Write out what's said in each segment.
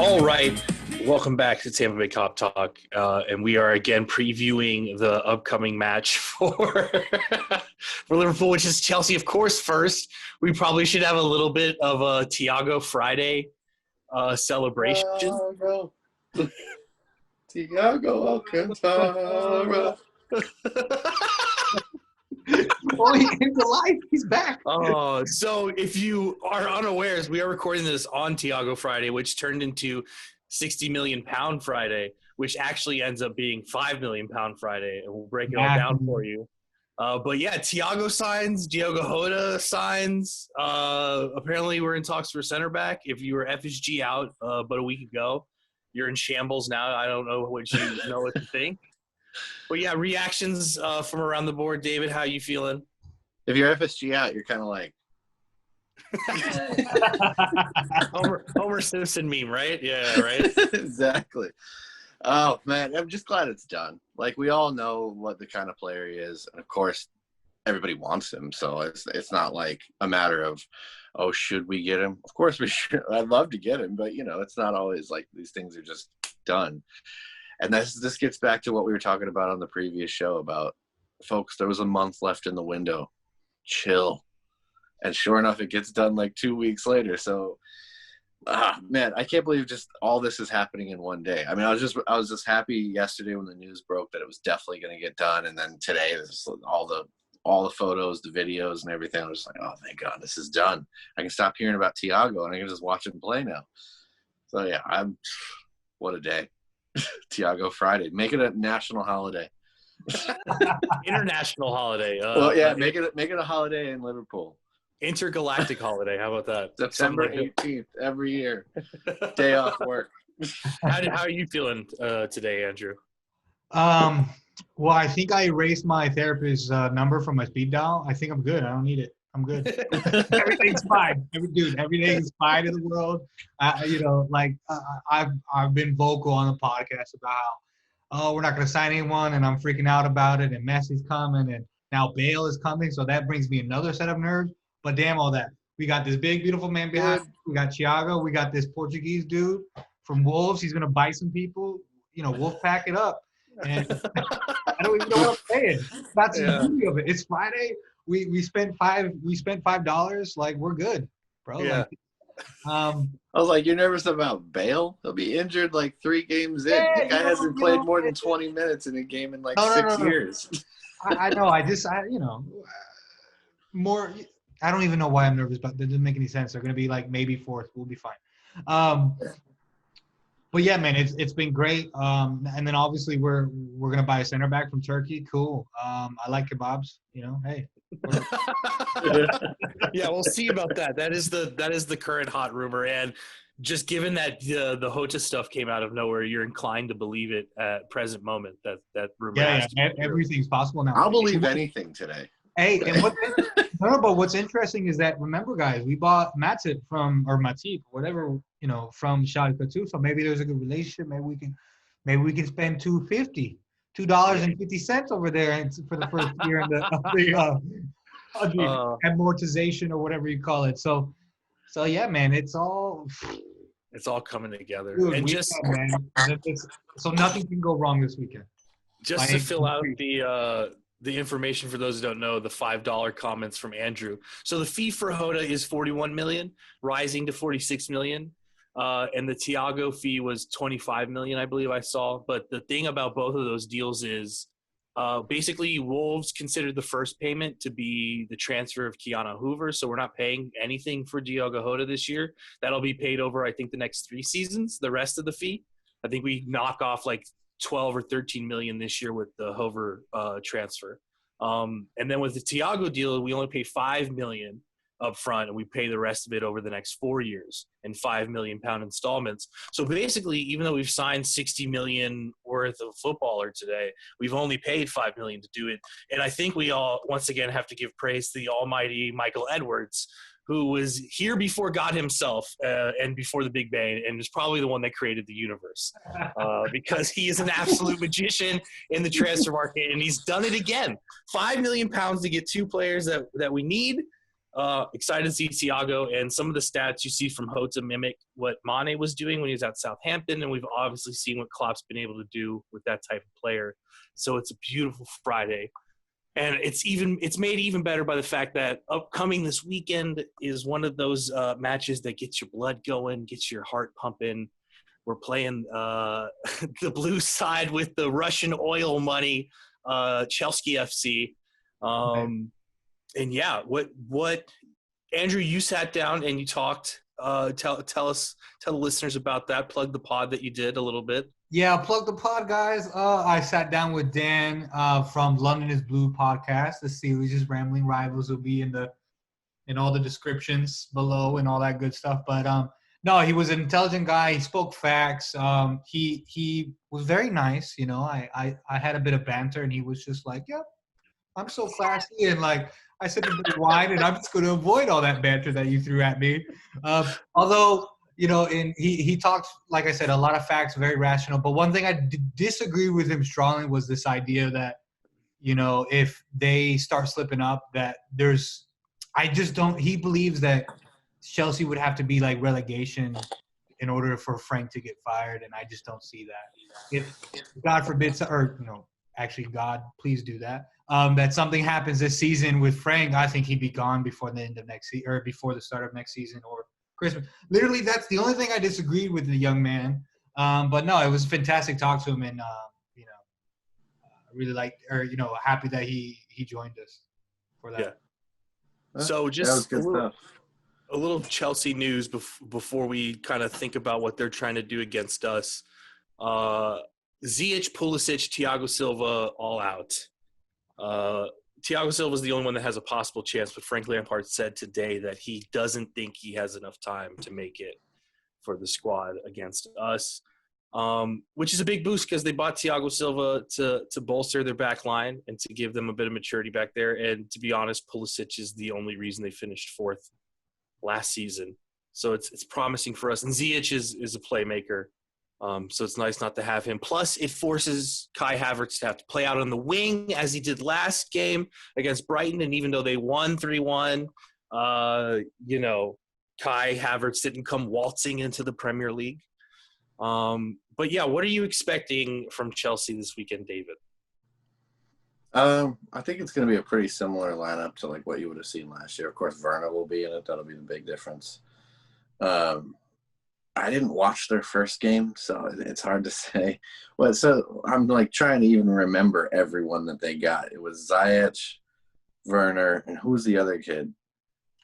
All right, welcome back to Tampa Bay Cop Talk, and we are again previewing the upcoming match for Liverpool, which is Chelsea, of course. First, we probably should have a little bit of a Thiago Friday celebration. Thiago Alcantara. Oh, he came to life. He's back. So if you are unawares, we are recording this on Thiago Friday, which turned into £60 million Friday, which actually ends up being £5 million Friday, and we'll break it all down for you. But yeah, Thiago signs, Diogo Jota signs. Apparently, we're in talks for center back. If you were FSG out but a week ago, you're in shambles now. I don't know what you know what to think. But yeah, reactions from around the board. David, how you feeling? If you're FSG out, you're kind of like Homer Simpson meme, right? Yeah, right. Exactly. Oh man, I'm just glad it's done. Like, we all know what the kind of player he is, and of course, everybody wants him. So it's not like a matter of, oh, should we get him? Of course we should. I'd love to get him, but it's not always like these things are just done. And this gets back to what we were talking about on the previous show about, folks, there was a month left in the window. Chill. And sure enough, it gets done like 2 weeks later. So, man, I can't believe just all this is happening in one day. I mean, I was just happy yesterday when the news broke that it was definitely going to get done. And then today, there's all the photos, the videos, and everything. I was just like, oh, thank God, this is done. I can stop hearing about Thiago, and I can just watch him play now. So, yeah, what a day. Thiago Friday. Make it a national holiday. International holiday. Well, yeah, make it a holiday in Liverpool. Intergalactic holiday. How about that? September 18th every year. Day off work. How are you feeling today, Andrew? Well, I think I erased my therapist's number from my speed dial. I think I'm good. I don't need it. I'm good. Everything's fine. Everything's fine in the world. I've been vocal on the podcast about how, we're not going to sign anyone, and I'm freaking out about it, and Messi's coming, and now Bale is coming, so that brings me another set of nerves. But damn all that. We got this big, beautiful man behind us. We got Thiago. We got this Portuguese dude from Wolves. He's going to bite some people. Wolf pack it up. And I don't even know what I'm saying. That's the beauty of it. It's Friday. We spent $5. Like, we're good, bro. Yeah. I was like, you're nervous about Bale? He'll be injured like 3 games in. The guy hasn't played more than 20 minutes in a game in like 6 years. I know. More. I don't even know why I'm nervous, but that doesn't make any sense. They're going to be like maybe 4th. We'll be fine. But yeah, man, it's been great. And then obviously we're going to buy a center back from Turkey. Cool. I like kebabs. Hey. Yeah, we'll see about that. That is the current hot rumor, and just given that the Jota stuff came out of nowhere, you're inclined to believe it at present moment. That rumor. Yeah, everything's possible now. I'll believe anything today. Hey, and what's interesting is that, remember, guys, we bought Matip from Schalke too. So maybe there's a good relationship. Maybe we can spend $2.50 over there for the first year of the amortization or whatever you call it. So yeah, man, it's all coming together. Dude, and so nothing can go wrong this weekend. Just to fill out the information for those who don't know, the $5 comments from Andrew. So the fee for Jota is $41 million, rising to $46 million. And the Thiago fee was $25 million, I believe I saw. But the thing about both of those deals is basically Wolves considered the first payment to be the transfer of Keanu Hoover. So we're not paying anything for Diogo Jota this year. That'll be paid over, I think, the next 3 seasons, the rest of the fee. I think we knock off like 12 or 13 million this year with the Hoover transfer. And then with the Thiago deal, we only pay 5 million up front, and we pay the rest of it over the next 4 years in £5 million installments. So basically, even though we've signed 60 million worth of footballer today, we've only paid 5 million to do it. And I think we all, once again, have to give praise to the almighty Michael Edwards, who was here before God himself and before the Big Bang, and is probably the one that created the universe because he is an absolute magician in the transfer market, and he's done it again. £5 million to get 2 players that we need. excited to see Thiago, and some of the stats you see from Jota mimic what Mane was doing when he was at Southampton, and we've obviously seen what Klopp's been able to do with that type of player. So it's a beautiful Friday. And it's made even better by the fact that upcoming this weekend is one of those matches that gets your blood going, gets your heart pumping. We're playing the blue side with the Russian oil money, Chelsea FC. And yeah, what Andrew, you sat down and you talked. Tell the listeners about that. Plug the pod that you did a little bit. Yeah, plug the pod, guys. I sat down with Dan from London is Blue podcast. The series is Rambling Rivals will be in all the descriptions below and all that good stuff. But no, he was an intelligent guy. He spoke facts. He was very nice. You know, I had a bit of banter, and he was just like, "Yep, I'm so classy," and like I said, a bit of wine, and I'm just going to avoid all that banter that you threw at me. Although. You know, and he talked, like I said, a lot of facts, very rational. But one thing I disagree with him strongly was this idea that, you know, if they start slipping up, that he believes that Chelsea would have to be like relegation in order for Frank to get fired. And I just don't see that. If God forbid, or, you know, actually, God, please do that. That something happens this season with Frank, I think he'd be gone before the end of next season, or before the start of next season, or Christmas. Literally, that's the only thing I disagreed with the young man. But no, it was a fantastic talk to him, and you know, really liked, or you know, happy that he joined us for that. Yeah. So just a little Chelsea news before we kind of think about what they're trying to do against us. Ziyech, Pulisic, Thiago Silva, all out. Thiago Silva is the only one that has a possible chance, but Frank Lampard said today that he doesn't think he has enough time to make it for the squad against us, which is a big boost because they bought Thiago Silva to bolster their back line and to give them a bit of maturity back there. And to be honest, Pulisic is the only reason they finished fourth last season. So it's promising for us. And Ziyech is a playmaker. So it's nice not to have him. Plus, it forces Kai Havertz to have to play out on the wing as he did last game against Brighton. And even though they won 3-1, you know, Kai Havertz didn't come waltzing into the Premier League. But, yeah, what are you expecting from Chelsea this weekend, David? I think it's going to be a pretty similar lineup to like what you would have seen last year. Of course, Werner will be in it. That'll be the big difference. I didn't watch their first game, so it's hard to say. Well, so I'm like trying to even remember everyone that they got. It was Ziyech, Werner, and who was the other kid?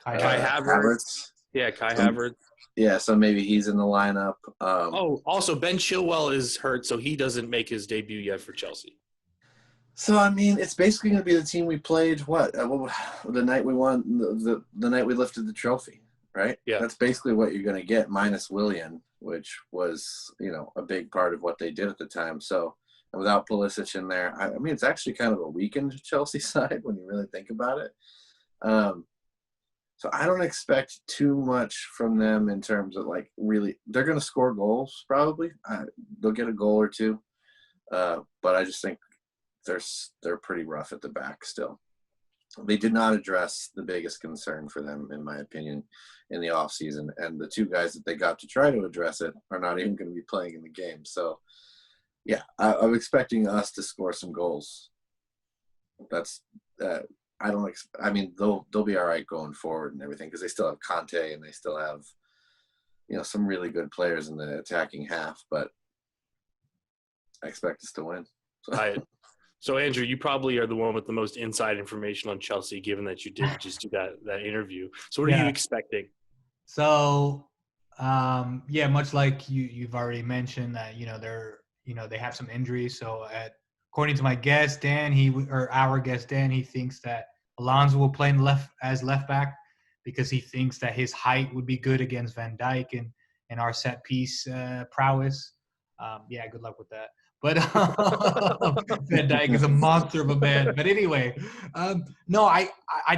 Kai Havertz. Yeah, Kai Havertz. Yeah, so maybe he's in the lineup. Also Ben Chilwell is hurt, so he doesn't make his debut yet for Chelsea. So I mean, it's basically going to be the team we played. The night we won, the night we lifted the trophy. Right? Yeah. That's basically what you're going to get, minus Willian, which was, you know, a big part of what they did at the time. So without Pulisic in there, I mean, it's actually kind of a weakened Chelsea side when you really think about it. So I don't expect too much from them in terms of like really, they're going to score goals probably. They'll get a goal or two. But I just think they're pretty rough at the back still. They did not address the biggest concern for them, in my opinion, in the offseason. And the two guys that they got to try to address it are not even going to be playing in the game. So, yeah, I'm expecting us to score some goals. That's I mean, they'll be all right going forward and everything because they still have Conte and they still have, you know, some really good players in the attacking half. But I expect us to win. So, Andrew, you probably are the one with the most inside information on Chelsea, given that you did just do that interview. So what are you expecting? So, much like you've already mentioned that, they have some injuries. So according to my guest, Dan, our guest, Dan, he thinks that Alonso will play as left back because he thinks that his height would be good against Van Dijk and our set piece prowess. Good luck with that. But Van Dijk is a monster of a man. But anyway, no, I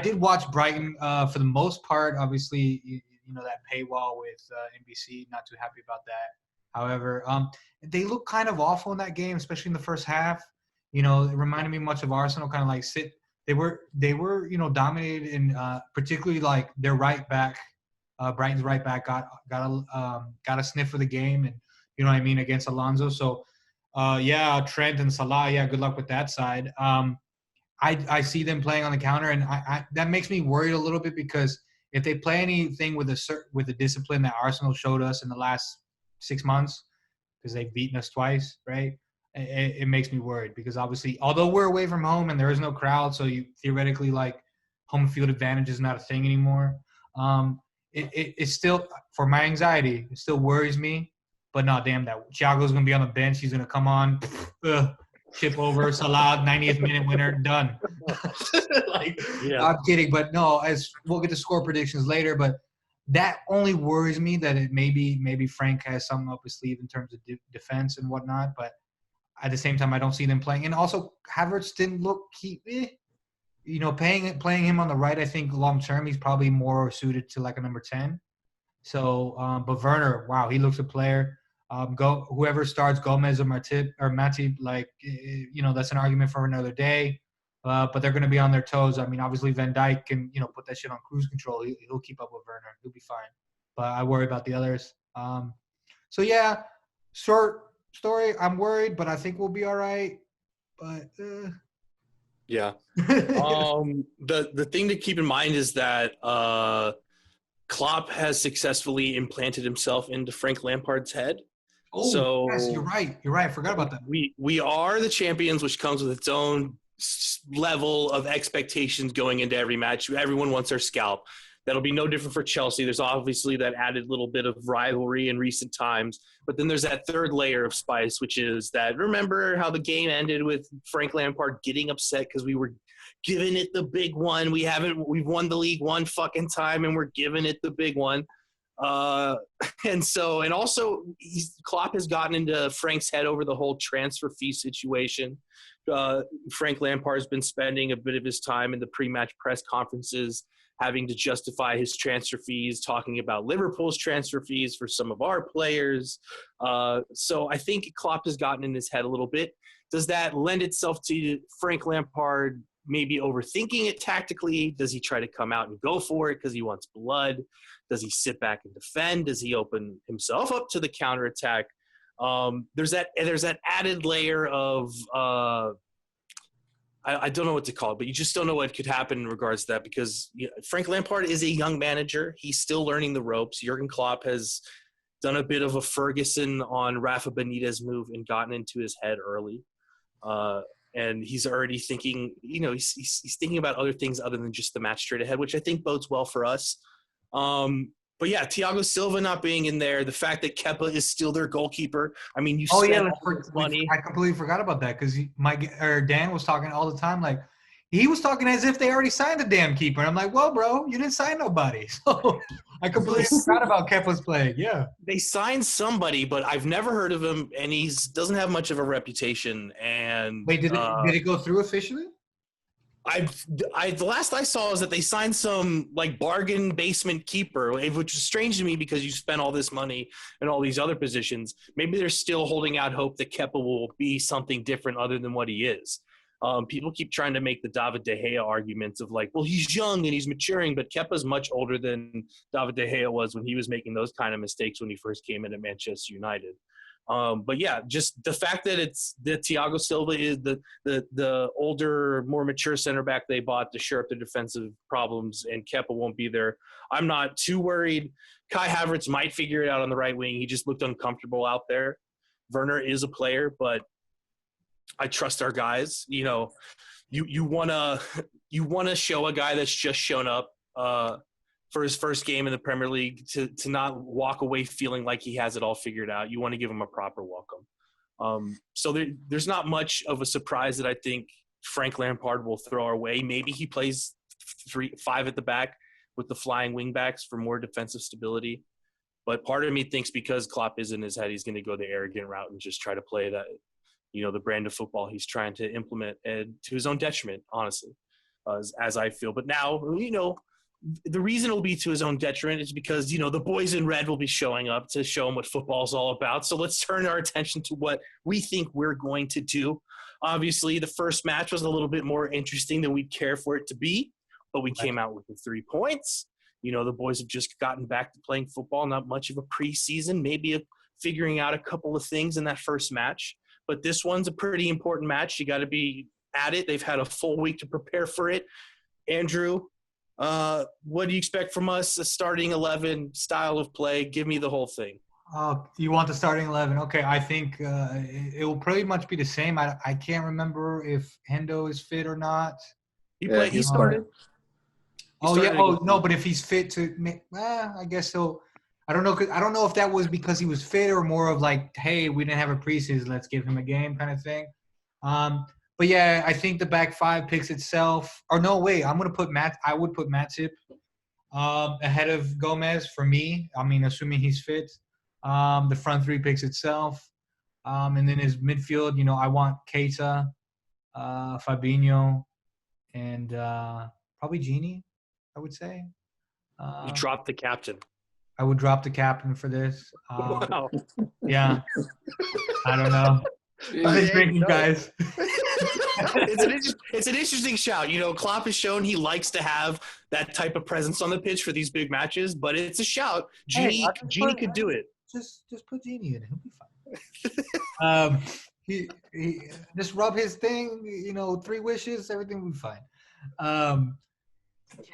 did watch Brighton for the most part. Obviously, that paywall with NBC, not too happy about that. However, they look kind of awful in that game, especially in the first half. It reminded me much of Arsenal, kind of like sit they were dominated in particularly like their right back, Brighton's right back got a sniff of the game, and you know what I mean, against Alonso. So yeah, Trent and Salah, yeah, good luck with that side. I see them playing on the counter, and I that makes me worried a little bit, because if they play anything with the discipline that Arsenal showed us in the last 6 months, because they've beaten us twice, right? It makes me worried, because obviously, although we're away from home and there is no crowd, so you theoretically, like, home field advantage is not a thing anymore. It's still, for my anxiety, it still worries me. But no, damn that. Thiago's gonna be on the bench. He's gonna come on, chip over Salah, 90th minute winner, done. Like, Yeah. I'm kidding, but no. As we'll get to score predictions later, but that only worries me that it maybe Frank has something up his sleeve in terms of defense and whatnot. But at the same time, I don't see them playing. And also, Havertz didn't look playing him on the right. I think long term he's probably more suited to like a number 10. So, but Werner, wow, he looks a player. Whoever starts, Gomez or Matip, like, that's an argument for another day. But they're going to be on their toes. I mean, obviously Van Dijk can, put that shit on cruise control. He'll keep up with Werner. He'll be fine. But I worry about the others. So yeah, short story. I'm worried, but I think we'll be all right. But Yeah. The thing to keep in mind is that Klopp has successfully implanted himself into Frank Lampard's head. Oh, so yes, you're right. I forgot about that. We are the champions, which comes with its own level of expectations going into every match. Everyone wants our scalp. That'll be no different for Chelsea. There's obviously that added little bit of rivalry in recent times. But then there's that third layer of spice, which is that, remember how the game ended with Frank Lampard getting upset because we were giving it the big one. We've won the league one fucking time, and we're giving it the big one. And also Klopp has gotten into Frank's head over the whole transfer fee situation. Frank Lampard's been spending a bit of his time in the pre-match press conferences having to justify his transfer fees, talking about Liverpool's transfer fees for some of our players. So I think Klopp has gotten in his head a little bit. Does that lend itself to Frank Lampard maybe overthinking it tactically? Does he try to come out and go for it because he wants blood? Does he sit back and defend? Does he open himself up to the counterattack? There's that added layer of I don't know what to call it, but you just don't know what could happen in regards to that, because Frank Lampard is a young manager. He's still learning the ropes. Jurgen Klopp has done a bit of a Ferguson on Rafa Benitez move and gotten into his head early. And he's already thinking, he's thinking about other things other than just the match straight ahead, which I think bodes well for us. But yeah, Thiago Silva not being in there, the fact that Kepa is still their goalkeeper. I mean, you spent all this money. I completely forgot about that, because Dan was talking all the time, like he was talking as if they already signed the damn keeper. And I'm like, well, bro, you didn't sign nobody. So I completely forgot about Kepa's playing. Yeah, they signed somebody, but I've never heard of him, and he doesn't have much of a reputation. And wait, did it go through officially? The last I saw is that they signed some like bargain basement keeper, which is strange to me because you spent all this money in all these other positions. Maybe they're still holding out hope that Kepa will be something different other than what he is. People keep trying to make the David De Gea arguments of like, well, he's young and he's maturing, but Kepa's much older than David De Gea was when he was making those kind of mistakes when he first came in at Manchester United. But yeah, just the fact that Thiago Silva is the older, more mature center back they bought to shore up their defensive problems, and Kepa won't be there. I'm not too worried. Kai Havertz might figure it out on the right wing. He just looked uncomfortable out there. Werner is a player, but I trust our guys. You wanna show a guy that's just shown up for his first game in the Premier League to not walk away feeling like he has it all figured out. You want to give him a proper welcome. So there's not much of a surprise that I think Frank Lampard will throw our way. Maybe he plays 3-5 at the back with the flying wing backs for more defensive stability. But part of me thinks because Klopp is in his head, he's going to go the arrogant route and just try to play that, the brand of football he's trying to implement, and to his own detriment, honestly, as I feel. But now, the reason it'll be to his own detriment is because, the boys in red will be showing up to show him what football's all about. So let's turn our attention to what we think we're going to do. Obviously, the first match was a little bit more interesting than we'd care for it to be, but we came out with the 3 points. The boys have just gotten back to playing football, not much of a preseason, maybe figuring out a couple of things in that first match. But this one's a pretty important match. You got to be at it. They've had a full week to prepare for it. Andrew, what do you expect from us? A starting 11 style of play. Give me the whole thing. You want the starting 11? Okay, I think it will pretty much be the same. I can't remember if Hendo is fit or not. He started. But if he's fit I guess so. I don't know. I don't know if that was because he was fit or more of like, hey, we didn't have a preseason, let's give him a game kind of thing. But yeah, I think the back five picks itself. Or no, wait, I would put Matip ahead of Gomez for me. I mean, assuming he's fit. The front three picks itself. And then his midfield, I want Keita, Fabinho, and probably Gini, I would say. You dropped the captain. I would drop the captain for this. Wow. Yeah. I don't know. I'm just drinking, guys. It's an interesting shout. Klopp has shown he likes to have that type of presence on the pitch for these big matches, but it's a shout. Gini could do it. Just put Gini in. He'll be fine. He just rub his thing, 3 wishes, everything will be fine.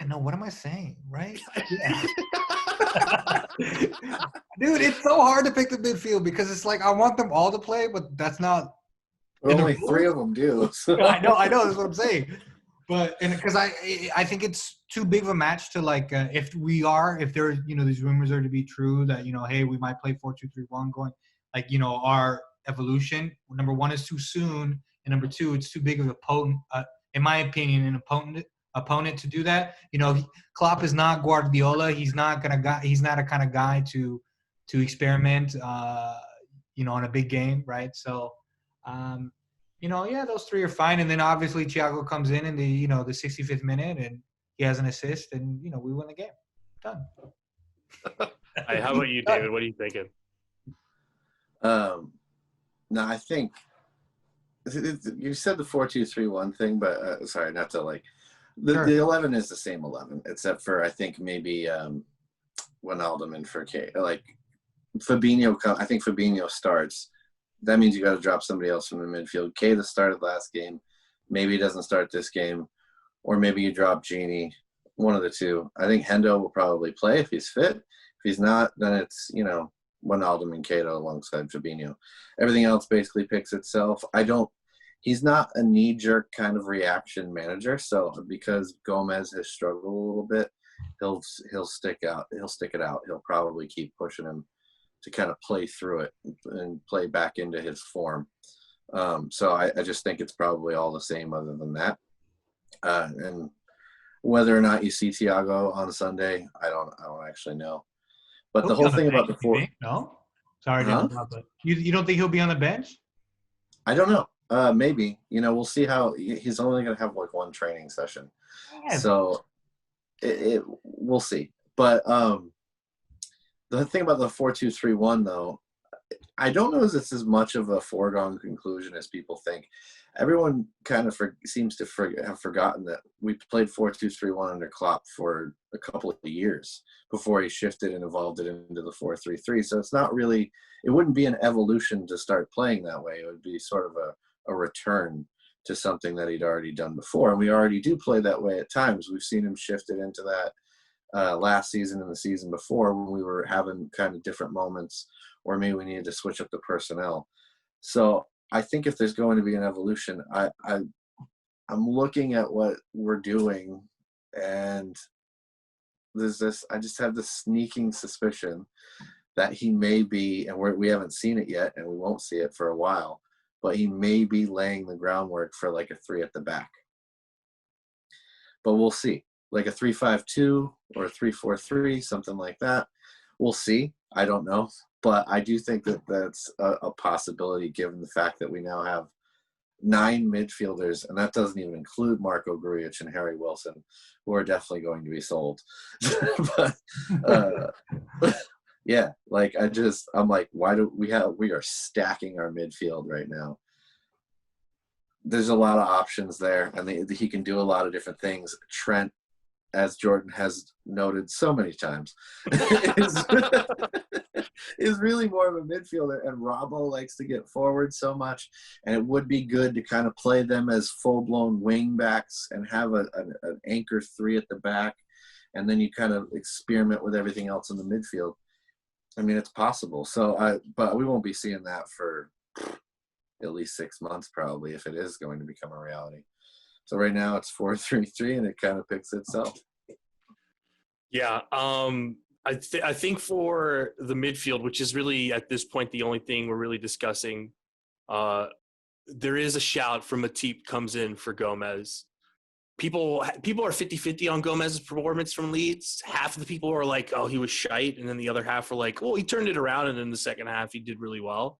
What am I saying, right? Yeah. Dude, it's so hard to pick the midfield because it's like I want them all to play, but that's not. Only 3 of them do. So. I know. That's what I'm saying. But because I think it's too big of a match to like if there these rumors are to be true that hey, we might play 4-2-3-1 going like our evolution. Number 1 is too soon, and number 2 it's too big of a potent, in my opinion, an opponent to do that. Klopp is not Guardiola. He's not a kind of guy to experiment on a big game, right? So those 3 are fine. And then obviously Thiago comes in the the 65th minute and he has an assist and we win the game. Done. Hey, how about you, David? What are you thinking? No, I think you said the 4-2-3-1 thing, but sorry, not to like the 11 is the same 11, except for I think maybe Wijnaldum and Furke. Like Fabinho, I think Fabinho starts. That means you got to drop somebody else from the midfield. Keita started last game. Maybe he doesn't start this game, or maybe you drop Gini. One of the two. I think Hendo will probably play if he's fit. If he's not, then it's Wijnaldum and Keita alongside Fabinho. Everything else basically picks itself. He's not a knee-jerk kind of reaction manager. So because Gomez has struggled a little bit, he'll stick it out. He'll probably keep pushing him to kind of play through it and play back into his form. So I just think it's probably all the same other than that. And whether or not you see Thiago on Sunday, I don't actually know. But the whole thing about the 4. No? Sorry to interrupt, but you don't think he'll be on the bench? I don't know. Maybe. We'll see how he's only going to have like 1 training session. Yeah. So we'll see. But the thing about the 4-2-3-1 though, I don't know if it's as much of a foregone conclusion as people think. Everyone kind of seems to have forgotten that we played 4-2-3-1 under Klopp for a couple of years before he shifted and evolved it into the 4-3-3. So it's not really, it wouldn't be an evolution to start playing that way. It would be sort of a return to something that he'd already done before. And we already do play that way at times. We've seen him shifted into that last season and the season before when we were having kind of different moments, or maybe we needed to switch up the personnel. So I think if there's going to be an evolution, I'm looking at what we're doing, and I just have this sneaking suspicion that he may be, and we haven't seen it yet, and we won't see it for a while, but he may be laying the groundwork for like a 3 at the back. But we'll see. Like a 3-5-2 or a 3-4-3, something like that. We'll see. I don't know. But I do think that that's a possibility given the fact that we now have 9 midfielders, and that doesn't even include Marco Grujic and Harry Wilson, who are definitely going to be sold. But yeah, like I'm like, why do we are stacking our midfield right now. There's a lot of options there, and he can do a lot of different things. Trent, as Jordan has noted so many times, is really more of a midfielder, and Robbo likes to get forward so much, and it would be good to kind of play them as full-blown wing backs and have an anchor 3 at the back, and then you kind of experiment with everything else in the midfield. I mean, it's possible. But we won't be seeing that for at least 6 months probably, if it is going to become a reality. So right now it's 4-3-3, and it kind of picks itself. Yeah, I think for the midfield, which is really at this point the only thing we're really discussing, there is a shout from Matip comes in for Gomez. People are 50-50 on Gomez's performance from Leeds. Half of the people are like, oh, he was shite. And then the other half were like, oh, he turned it around. And in the second half, he did really well.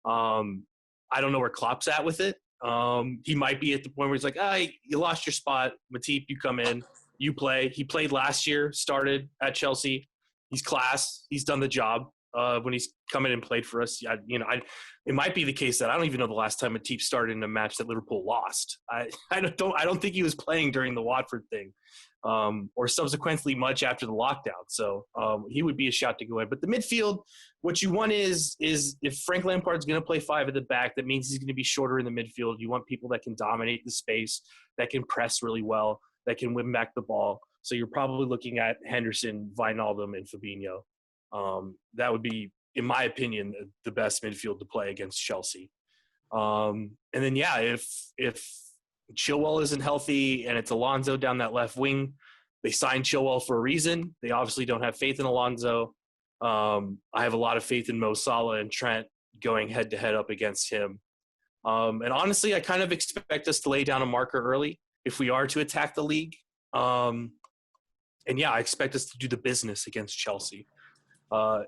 I don't know where Klopp's at with it. He might be at the point where he's like, you lost your spot. Matip, you come in, you play. He played last year, started at Chelsea. He's class. He's done the job. When he's come in and played for us, it might be the case that I don't even know the last time Matip started in a match that Liverpool lost. I don't think he was playing during the Watford thing, or subsequently much after the lockdown. So he would be a shout to go in. But the midfield, what you want is if Frank Lampard's going to play 5 at the back, that means he's going to be shorter in the midfield. You want people that can dominate the space, that can press really well, that can win back the ball. So you're probably looking at Henderson, Wijnaldum, and Fabinho. That would be, in my opinion, the best midfield to play against Chelsea. And then, if Chilwell isn't healthy and it's Alonso down that left wing, they signed Chilwell for a reason. They obviously don't have faith in Alonso. I have a lot of faith in Mo Salah and Trent going head-to-head up against him. And honestly, I kind of expect us to lay down a marker early if we are to attack the league. I expect us to do the business against Chelsea. No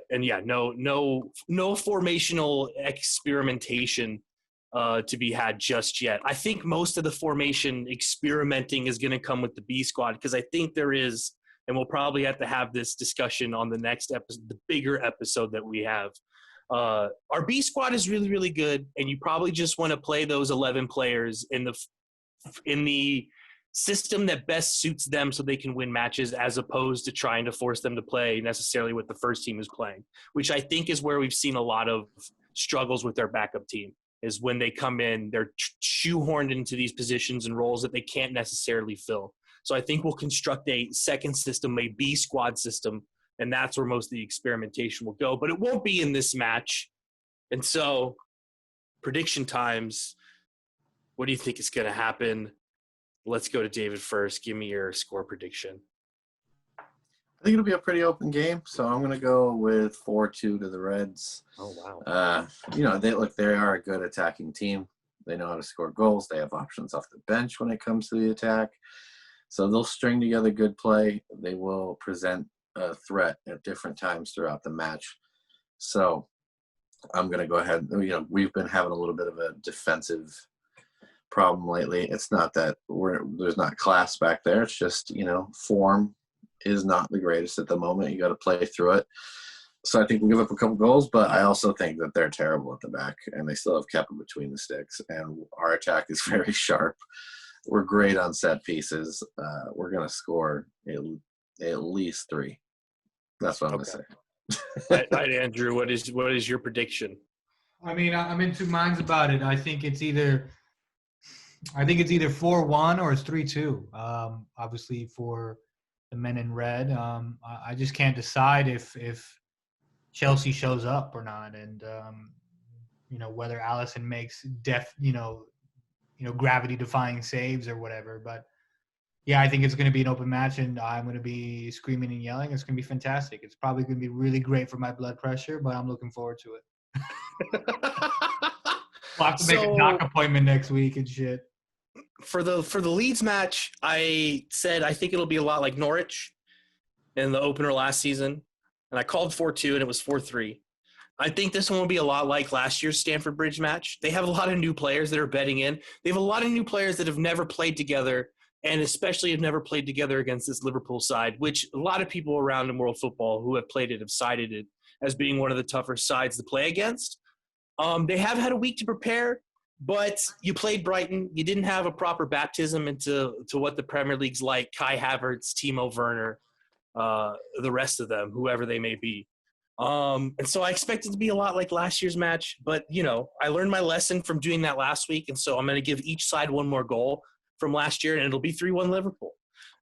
formational experimentation to be had just yet. I think most of the formation experimenting is going to come with the B squad, because I think there is, and we'll probably have to have this discussion on the next episode, the bigger episode that we have. Our B squad is really, really good, and you probably just want to play those 11 players in the system that best suits them so they can win matches, as opposed to trying to force them to play necessarily what the first team is playing, which I think is where we've seen a lot of struggles with their backup team, is when they come in, they're shoehorned into these positions and roles that they can't necessarily fill. So I think we'll construct a second system, a B squad system, and that's where most of the experimentation will go. But it won't be in this match. And so, prediction times, what do you think is going to happen? Let's go to David first. Give me your score prediction. I think it'll be a pretty open game, so I'm going to go with 4-2 to the Reds. Oh, wow. They are a good attacking team. They know how to score goals. They have options off the bench when it comes to the attack. So they'll string together good play. They will present a threat at different times throughout the match. So I'm going to go ahead. We've been having a little bit of a defensive problem lately. It's not that there's not class back there. It's just, form is not the greatest at the moment. You got to play through it. So I think we'll give up a couple goals, but I also think that they're terrible at the back, and they still have Kepa between the sticks. And our attack is very sharp. We're great on set pieces. We're going to score at least 3. That's what I'm going to say. Right, Andrew, what is your prediction? I mean, I'm in two minds about it. I think it's either 4-1 or it's 3-2. Obviously for the men in red, I just can't decide if Chelsea shows up or not, and whether Alisson makes gravity-defying saves or whatever. But yeah, I think it's going to be an open match, and I'm going to be screaming and yelling. It's going to be fantastic. It's probably going to be really great for my blood pressure, but I'm looking forward to it. I'll have to make a doc appointment next week and shit. For the Leeds match, I said I think it'll be a lot like Norwich in the opener last season, and I called 4-2 and it was 4-3. I think this one will be a lot like last year's Stamford Bridge match. They have a lot of new players that are betting in. They have a lot of new players that have never played together, and especially have never played together against this Liverpool side, which a lot of people around in world football who have played it have cited it as being one of the tougher sides to play against. They have had a week to prepare, but you played Brighton. You didn't have a proper baptism into what the Premier League's like. Kai Havertz, Timo Werner, the rest of them, whoever they may be. And so I expect it to be a lot like last year's match. But, I learned my lesson from doing that last week, and so I'm going to give each side one more goal from last year, and it'll be 3-1 Liverpool.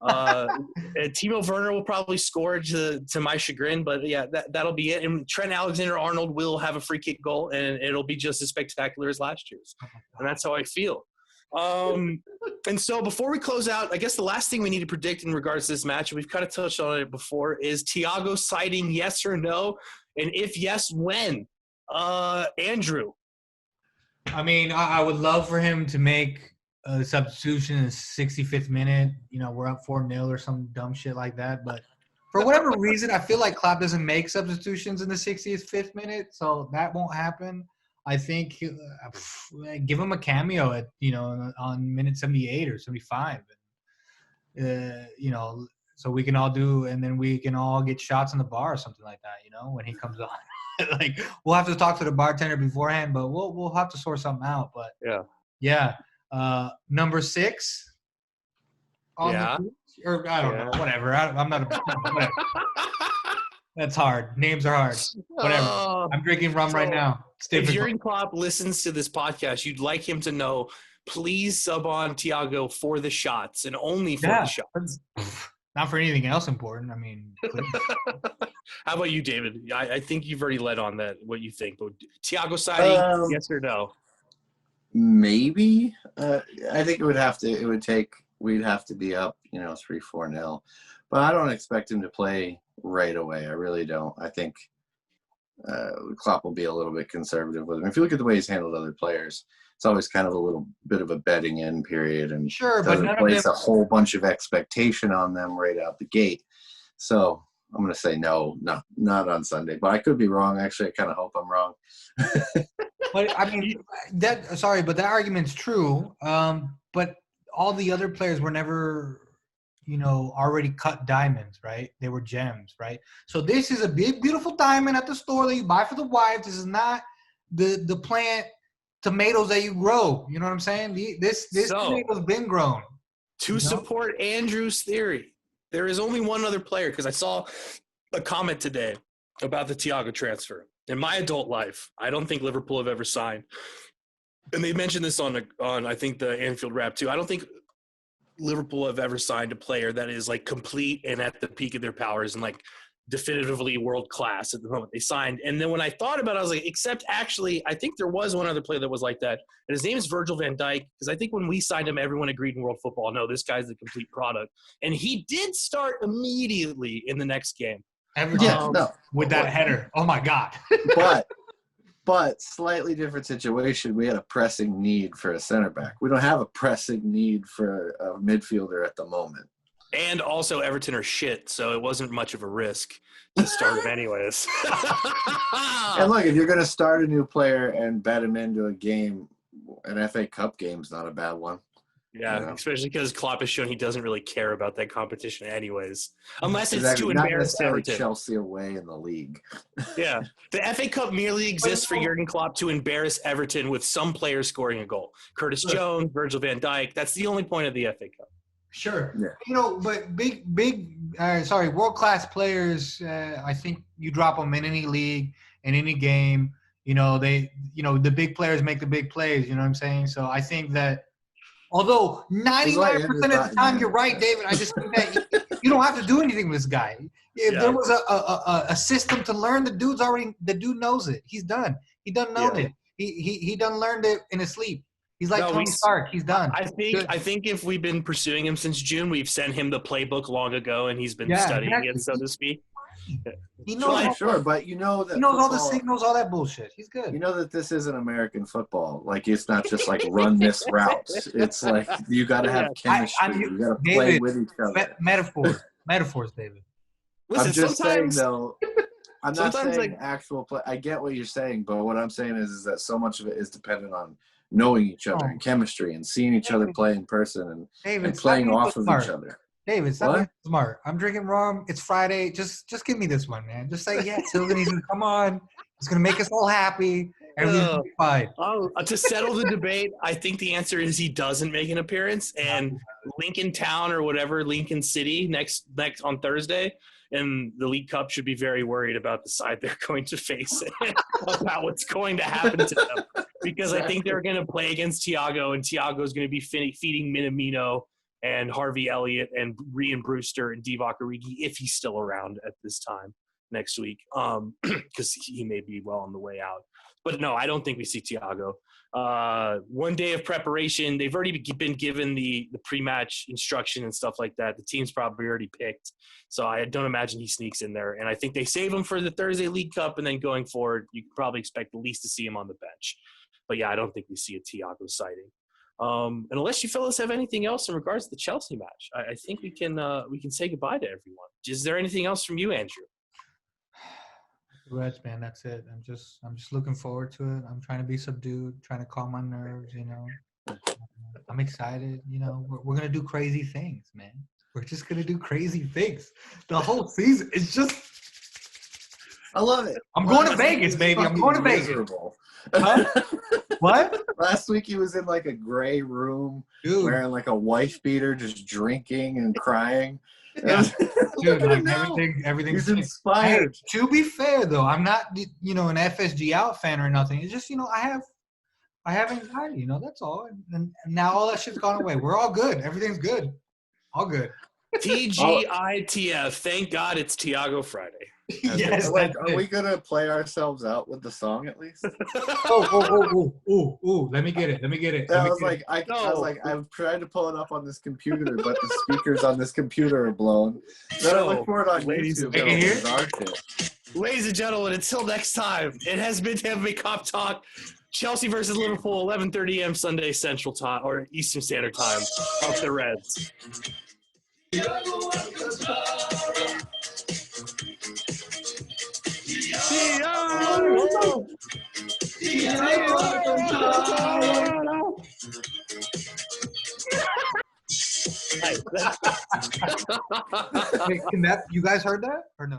And Timo Werner will probably score to my chagrin, but yeah, that'll be it. And Trent Alexander-Arnold will have a free kick goal, and it'll be just as spectacular as last year's. And that's how I feel. And so before we close out, I guess the last thing we need to predict in regards to this match, and we've kind of touched on it before, is Thiago sighting, yes or no? And if yes, when? Andrew. I mean, I would love for him to make a substitution in the 65th minute. We're up 4-0 or some dumb shit like that. But for whatever reason, I feel like Klopp doesn't make substitutions in the 65th minute, so that won't happen. I think give him a cameo at on minute 78 or 75, so we can all do, and then we can all get shots in the bar or something like that. When he comes on, like we'll have to talk to the bartender beforehand, but we'll have to sort something out. But yeah. Number 6 on the pitch, or I don't know, whatever. I'm not whatever. That's hard. Names are hard. Whatever. I'm drinking rum right now. If Jurgen Klopp listens to this podcast, you'd like him to know, please sub on Thiago for the shots and only for the shots. Not for anything else important. I mean, how about you, David? I think you've already led on that, what you think. But Thiago signing, yes or no? Maybe. I think we'd have to be up, 3-4-0. But I don't expect him to play right away. I really don't. I think Klopp will be a little bit conservative with him. If you look at the way he's handled other players, it's always kind of a little bit of a betting in period, and doesn't place a whole bunch of expectation on them right out the gate. So I'm going to say no, not on Sunday. But I could be wrong. Actually, I kind of hope I'm wrong. But I mean, but that argument's true. But all the other players were never, already cut diamonds, right? They were gems, right? So this is a big, beautiful diamond at the store that you buy for the wife. This is not the plant tomatoes that you grow. You know what I'm saying? This tomato's been grown. To support Andrew's theory, there is only one other player, because I saw a comment today about the Thiago transfer. In my adult life, I don't think Liverpool have ever signed, and they mentioned this on I think the Anfield Wrap too. I don't think Liverpool have ever signed a player that is like complete and at the peak of their powers and like definitively world class at the moment they signed. And then when I thought about it, I was like, except actually, I think there was one other player that was like that. And his name is Virgil Van Dijk, because I think when we signed him, everyone agreed in world football, no, this guy's the complete product. And he did start immediately in the next game. With that header. Oh my God. But slightly different situation. We had a pressing need for a center back. We don't have a pressing need for a midfielder at the moment. And also Everton are shit, so it wasn't much of a risk to start him anyways. And look, if you're going to start a new player and bet him into a game, an FA Cup game's not a bad one. Yeah, especially because Klopp has shown he doesn't really care about that competition anyways. Unless it's to embarrass Everton. Chelsea away in the league. Yeah. The FA Cup merely exists for Jurgen Klopp to embarrass Everton with some players scoring a goal. Curtis Jones, Virgil van Dijk. That's the only point of the FA Cup. Sure. Yeah. But world-class players, I think you drop them in any league, in any game. The big players make the big plays, you know what I'm saying? So I think that although 99% of the time you're right, David, I just think that you don't have to do anything with this guy. If there was a system to learn, the dude knows it. He's done. He done known it. He done learned it in his sleep. He's like Tony Stark. He's done. I think if we've been pursuing him since June, we've sent him the playbook long ago, and he's been studying it, so to speak. He knows, but that he knows all the signals, all that bullshit. He's good. You know that this isn't American football. Like, it's not just like run this route. It's like you got to have chemistry. You got to play with each other. Metaphors, David. Listen, I'm just saying, though. I'm not Sometimes, saying like, actual play. I get what you're saying, but what I'm saying is that so much of it is dependent on knowing each other and chemistry and seeing each other play in person and David, stop playing being so off of smart. each other. David, stop What? being smart. I'm drinking rum. It's Friday. Just give me this one, man. Just say yes. Sylvanese, come on. It's gonna make us all happy. Everything's gonna be fine. To settle the debate, I think the answer is he doesn't make an appearance, and Lincoln Town or whatever, Lincoln City next on Thursday, and the League Cup should be very worried about the side they're going to face and about what's going to happen to them, because I think they're going to play against Thiago, and Thiago is going to be feeding Minamino and Harvey Elliott and Rian Brewster and Divock Origi if he's still around at this time next week, because he may be well on the way out. But no, I don't think we see Thiago. 1 day of preparation. They've already been given the pre-match instruction and stuff like that. The team's probably already picked. So I don't imagine he sneaks in there. And I think they save him for the Thursday League Cup, and then going forward, you can probably expect at least to see him on the bench. But yeah, I don't think we see a Thiago sighting. And unless you fellas have anything else in regards to the Chelsea match, I think we can say goodbye to everyone. Is there anything else from you, Andrew? Congrats, man. That's it. I'm just looking forward to it. I'm trying to be subdued, trying to calm my nerves. I'm excited. We're gonna do crazy things, man. We're just gonna do crazy things. The whole season is just. I love it. I'm going to Vegas, baby. I'm going to Vegas. Huh? What? Last week he was in like a gray room, Dude. wearing like a wife beater, just drinking and crying. Yeah. Dude, like everything's. He's inspired. Hey, to be fair, though, I'm not, an FSG out fan or nothing. It's just, I have anxiety. That's all. And now all that shit's gone away. We're all good. Everything's good. All good. TGITF. Thank God it's Thiago Friday. Yes. Are we gonna play ourselves out with the song at least? Oh! Let me get it. I've tried to pull it up on this computer, but the speakers on this computer are blown. Then I look for it on YouTube. Ladies and gentlemen, until next time, it has been Tampa Bay Cop Talk. Chelsea versus Liverpool, 11:30 a.m. Sunday Central Time or Eastern Standard Time. Up the Reds. Wait, you guys heard that or no?